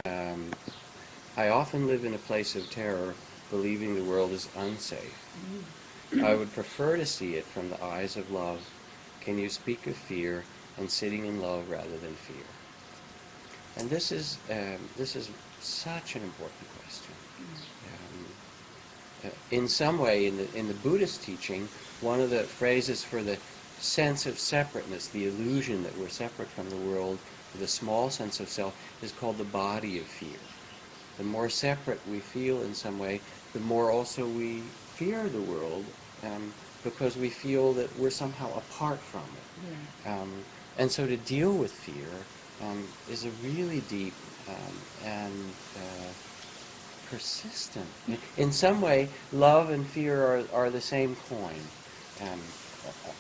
Um, I often live in a place of terror, believing the world is unsafe. I would prefer to see it from the eyes of love. Can you speak of fear and sitting in love rather than fear? And this is such an important question. In some way, in the Buddhist teaching, one of the phrases for the sense of separateness, the illusion that we're separate from the world, the small sense of self, is called the body of fear. The more separate we feel in some way, the more also we fear the world, because we feel that we're somehow apart from it. Yeah. And so to deal with fear is a really deep and persistent. In some way, love and fear are the same coin, um,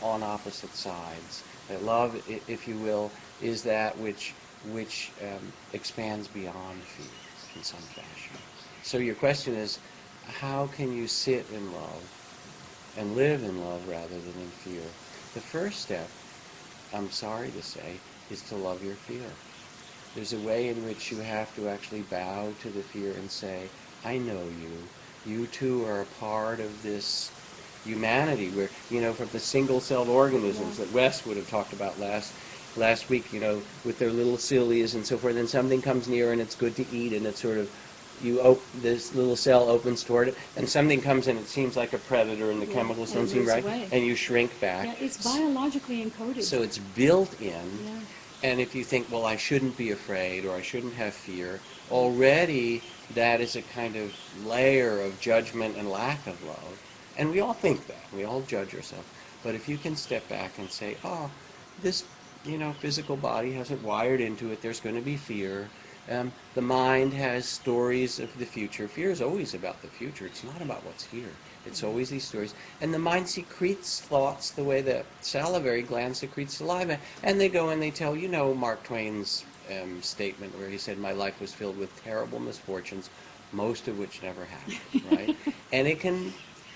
on opposite sides. Love, if you will, is that which expands beyond fear in some fashion. So your question is, how can you sit in love and live in love rather than in fear? The first step, I'm sorry to say, is to love your fear. There's a way in which you have to actually bow to the fear and say, I know you. You too are a part of this humanity where, from the single-celled organisms that Wes would have talked about last week, with their little cilias and so forth, and something comes near and it's good to eat, and it's sort of, this little cell opens toward it, and something comes and it seems like a predator, and the chemicals don't seem right, and you shrink back. Yeah, it's biologically encoded. So it's built in. Yeah. And if you think, well, I shouldn't be afraid or I shouldn't have fear, already that is a kind of layer of judgment and lack of love. And we all think that. We all judge ourselves. But if you can step back and say, oh, this, physical body hasn't wired into it. There's going to be fear. The mind has stories of the future. Fear is always about the future. It's not about what's here. It's always these stories. And the mind secretes thoughts the way the salivary gland secretes saliva. And they go and they tell, Mark Twain's statement where he said, my life was filled with terrible misfortunes, most of which never happened, right? And it can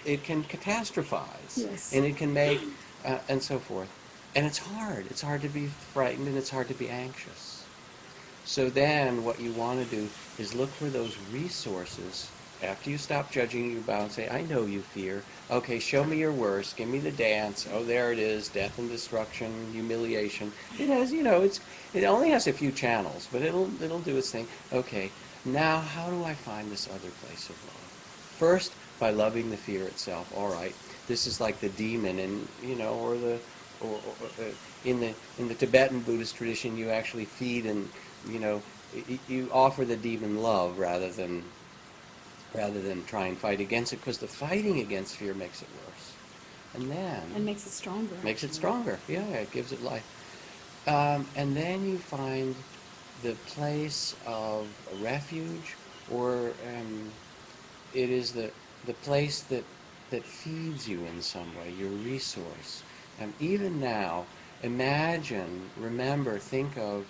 catastrophize. Yes. And it can make, and so forth. And it's hard. It's hard to be frightened and it's hard to be anxious. So then what you want to do is look for those resources. After you stop judging, you bow and say, I know you fear. Okay, show me your worst. Give me the dance. Oh, there it is. Death and destruction, humiliation. It has, it only has a few channels, but it'll do its thing. Okay, now how do I find this other place of love? First, by loving the fear itself. All right, this is like the demon, and in the Tibetan Buddhist tradition, you actually feed and you offer the demon love rather than try and fight against it, because the fighting against fear makes it worse. And makes it stronger. Makes it stronger. Yeah, it gives it life. And then you find the place of a refuge, or it is the place that feeds you in some way, your resource. Even now, remember, think of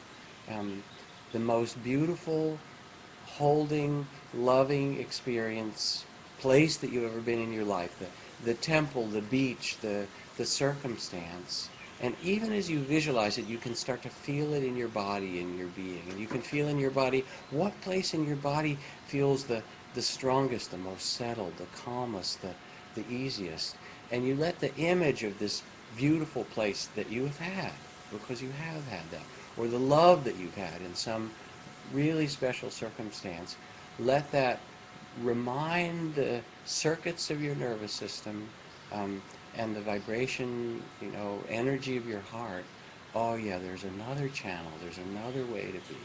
the most beautiful, holding, loving place that you've ever been in your life, the temple, the beach, the circumstance. And even as you visualize it, you can start to feel it in your body, in your being. And you can feel in your body, what place in your body feels the strongest, the most settled, the calmest, the easiest. And you let the image of this beautiful place that you have had, because you have had that, or the love that you've had in some really special circumstance, let that remind the circuits of your nervous system and the vibration, energy of your heart, oh yeah, there's another channel, there's another way to be.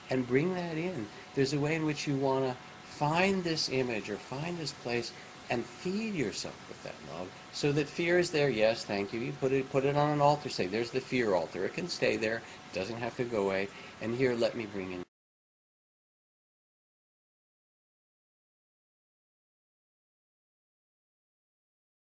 And bring that in. There's a way in which you want to find this image or find this place and feed yourself with that love, so that fear is there. Yes, thank you. You put it on an altar. Say, there's the fear altar. It can stay there. It doesn't have to go away. And here, let me bring in